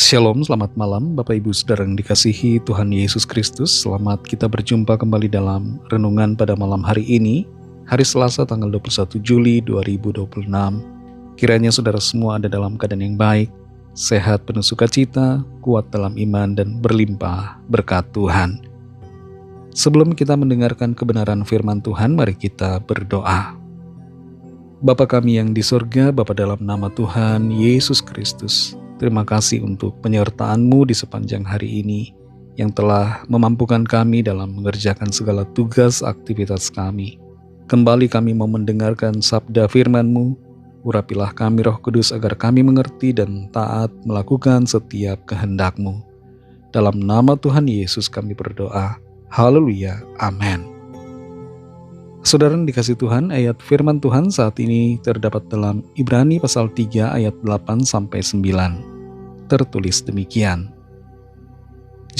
Shalom, selamat malam Bapak Ibu Saudara yang dikasihi Tuhan Yesus Kristus. Selamat kita berjumpa kembali dalam renungan pada malam hari ini, hari Selasa tanggal 21 Juli 2026. Kiranya saudara semua ada dalam keadaan yang baik, sehat penuh sukacita, kuat dalam iman dan berlimpah berkat Tuhan. Sebelum kita mendengarkan kebenaran firman Tuhan, mari kita berdoa. Bapa kami yang di surga, Bapa dalam nama Tuhan Yesus Kristus, terima kasih untuk penyertaan-Mu di sepanjang hari ini yang telah memampukan kami dalam mengerjakan segala tugas aktivitas kami. Kembali kami mau mendengarkan sabda firman-Mu, urapilah kami Roh Kudus agar kami mengerti dan taat melakukan setiap kehendak-Mu. Dalam nama Tuhan Yesus kami berdoa. Haleluya. Amin. Saudara yang dikasih Tuhan, ayat firman Tuhan saat ini terdapat dalam Ibrani pasal 3 ayat 8-9. Tertulis demikian.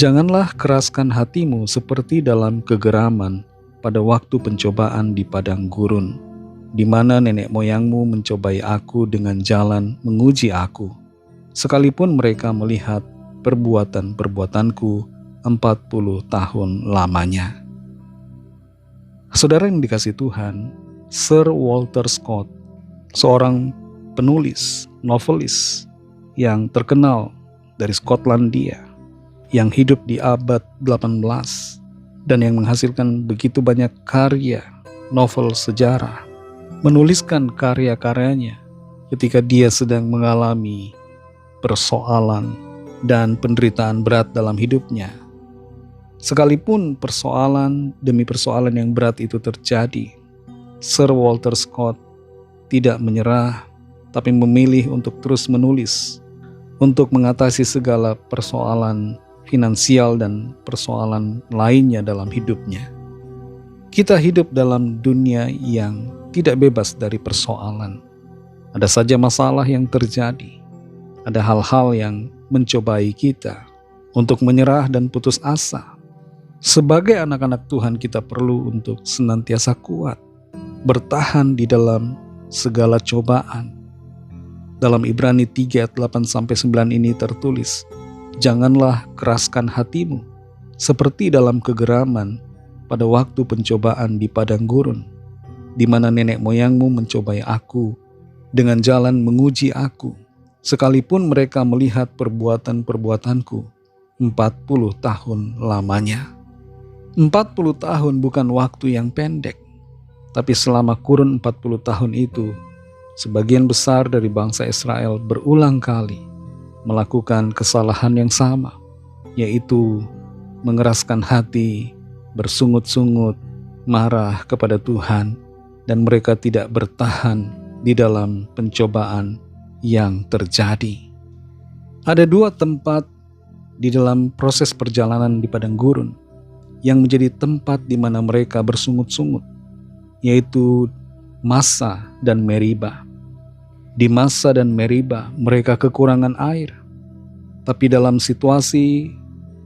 Janganlah keraskan hatimu seperti dalam kegeraman pada waktu pencobaan di padang gurun, di mana nenek moyangmu mencobai aku dengan jalan menguji aku, sekalipun mereka melihat perbuatan-perbuatanku 40 tahun lamanya. Saudara yang dikasih Tuhan, Sir Walter Scott, seorang penulis, novelis yang terkenal dari Skotlandia, yang hidup di abad 18 dan yang menghasilkan begitu banyak karya novel sejarah, menuliskan karya-karyanya ketika dia sedang mengalami persoalan dan penderitaan berat dalam hidupnya. Sekalipun persoalan demi persoalan yang berat itu terjadi, Sir Walter Scott tidak menyerah, tapi memilih untuk terus menulis, untuk mengatasi segala persoalan finansial dan persoalan lainnya dalam hidupnya. Kita hidup dalam dunia yang tidak bebas dari persoalan. Ada saja masalah yang terjadi. Ada hal-hal yang mencobai kita untuk menyerah dan putus asa. Sebagai anak-anak Tuhan, kita perlu untuk senantiasa kuat, bertahan di dalam segala cobaan. Dalam Ibrani 3 ayat 8-9 ini tertulis, janganlah keraskan hatimu seperti dalam kegeraman pada waktu pencobaan di padang gurun, di mana nenek moyangmu mencobai aku dengan jalan menguji aku, sekalipun mereka melihat perbuatan-perbuatanku 40 tahun lamanya. 40 tahun bukan waktu yang pendek, tapi selama kurun 40 tahun itu, sebagian besar dari bangsa Israel berulang kali melakukan kesalahan yang sama, yaitu mengeraskan hati, bersungut-sungut, marah kepada Tuhan, dan mereka tidak bertahan di dalam pencobaan yang terjadi. Ada dua tempat di dalam proses perjalanan di padang gurun yang menjadi tempat di mana mereka bersungut-sungut, yaitu Massa dan Meriba. Di Massa dan Meriba mereka kekurangan air, tapi dalam situasi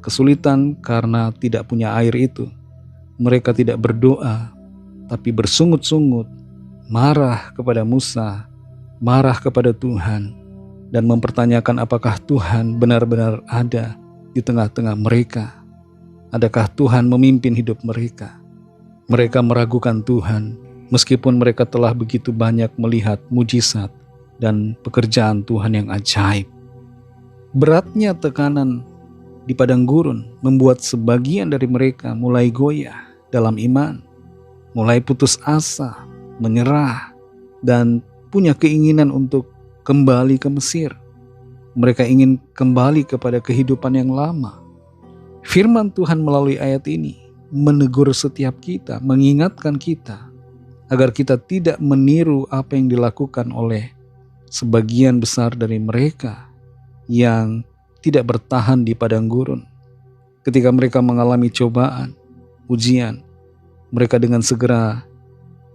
kesulitan karena tidak punya air itu, mereka tidak berdoa, tapi bersungut-sungut, marah kepada Musa, marah kepada Tuhan, dan mempertanyakan apakah Tuhan benar-benar ada di tengah-tengah mereka. Adakah Tuhan memimpin hidup mereka? Mereka meragukan Tuhan, meskipun mereka telah begitu banyak melihat mujizat dan pekerjaan Tuhan yang ajaib. Beratnya tekanan di padang gurun membuat sebagian dari mereka mulai goyah dalam iman, mulai putus asa, menyerah, dan punya keinginan untuk kembali ke Mesir. Mereka ingin kembali kepada kehidupan yang lama. Firman Tuhan melalui ayat ini menegur setiap kita, mengingatkan kita agar kita tidak meniru apa yang dilakukan oleh sebagian besar dari mereka yang tidak bertahan di padang gurun. Ketika mereka mengalami cobaan, ujian, mereka dengan segera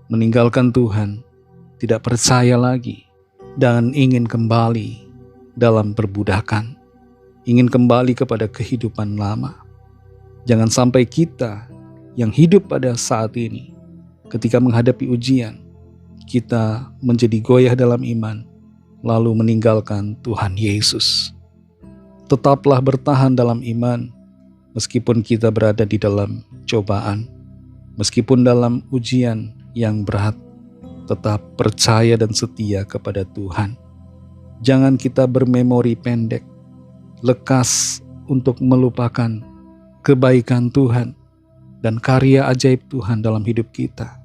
meninggalkan Tuhan, tidak percaya lagi, dan ingin kembali dalam perbudakan. Ingin kembali kepada kehidupan lama. Jangan sampai kita yang hidup pada saat ini, ketika menghadapi ujian, kita menjadi goyah dalam iman, lalu meninggalkan Tuhan Yesus. Tetaplah bertahan dalam iman, meskipun kita berada di dalam cobaan, meskipun dalam ujian yang berat. Tetap percaya dan setia kepada Tuhan. Jangan kita bermemori pendek, lekas untuk melupakan kebaikan Tuhan dan karya ajaib Tuhan dalam hidup kita.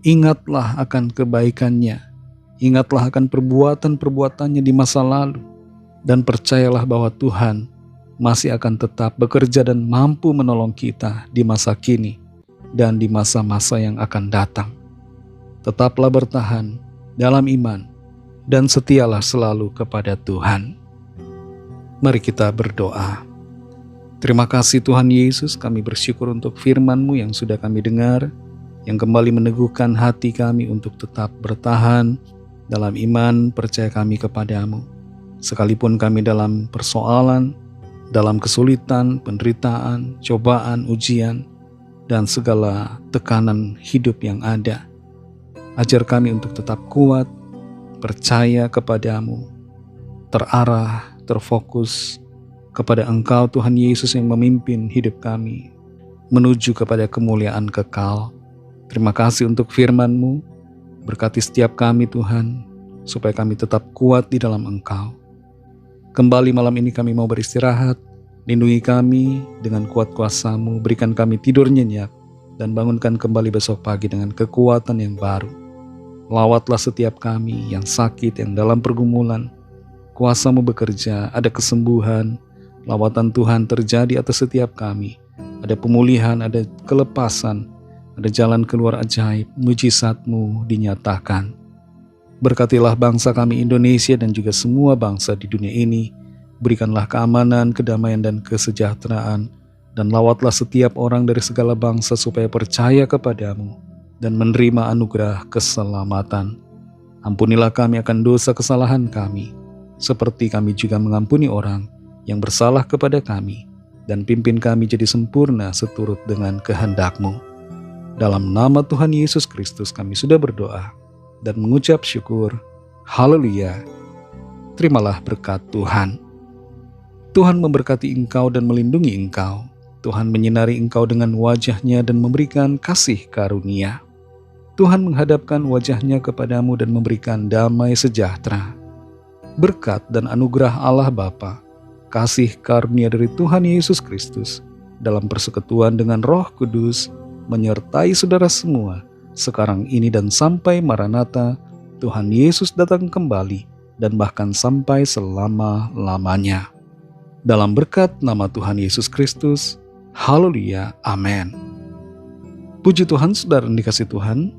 Ingatlah akan kebaikannya, ingatlah akan perbuatan-perbuatannya di masa lalu, dan percayalah bahwa Tuhan masih akan tetap bekerja dan mampu menolong kita di masa kini dan di masa-masa yang akan datang. Tetaplah bertahan dalam iman dan setialah selalu kepada Tuhan. Mari kita berdoa. Terima kasih Tuhan Yesus, kami bersyukur untuk firman-Mu yang sudah kami dengar, yang kembali meneguhkan hati kami untuk tetap bertahan dalam iman percaya kami kepadamu. Sekalipun kami dalam persoalan, dalam kesulitan, penderitaan, cobaan, ujian, dan segala tekanan hidup yang ada. Ajar kami untuk tetap kuat, percaya kepadamu, terarah, terfokus kepada Engkau Tuhan Yesus yang memimpin hidup kami menuju kepada kemuliaan kekal. Terima kasih untuk firman-Mu, berkati setiap kami Tuhan, supaya kami tetap kuat di dalam Engkau. Kembali malam ini kami mau beristirahat, lindungi kami dengan kuat kuasa-Mu, berikan kami tidur nyenyak, dan bangunkan kembali besok pagi dengan kekuatan yang baru. Lawatlah setiap kami yang sakit, yang dalam pergumulan. Kuasa-Mu bekerja, ada kesembuhan, lawatan Tuhan terjadi atas setiap kami. Ada pemulihan, ada kelepasan, ada jalan keluar ajaib, mujizat-Mu dinyatakan. Berkatilah bangsa kami Indonesia dan juga semua bangsa di dunia ini. Berikanlah keamanan, kedamaian, dan kesejahteraan. Dan lawatlah setiap orang dari segala bangsa supaya percaya kepadamu dan menerima anugerah keselamatan. Ampunilah kami akan dosa kesalahan kami, seperti kami juga mengampuni orang yang bersalah kepada kami, dan pimpin kami jadi sempurna seturut dengan kehendak-Mu. Dalam nama Tuhan Yesus Kristus kami sudah berdoa dan mengucap syukur. Haleluya. Terimalah berkat Tuhan. Tuhan memberkati engkau dan melindungi engkau. Tuhan menyinari engkau dengan wajah-Nya dan memberikan kasih karunia. Tuhan menghadapkan wajah-Nya kepadamu dan memberikan damai sejahtera. Berkat dan anugerah Allah Bapa, kasih karunia dari Tuhan Yesus Kristus, dalam persekutuan dengan Roh Kudus, menyertai saudara semua, sekarang ini dan sampai Maranatha, Tuhan Yesus datang kembali, dan bahkan sampai selama-lamanya. Dalam berkat nama Tuhan Yesus Kristus, haleluya, amin. Puji Tuhan, saudara yang dikasihi Tuhan,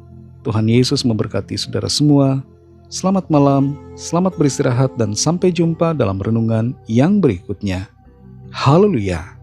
Tuhan Yesus memberkati saudara semua. Selamat malam, selamat beristirahat, dan sampai jumpa dalam renungan yang berikutnya. Haleluya.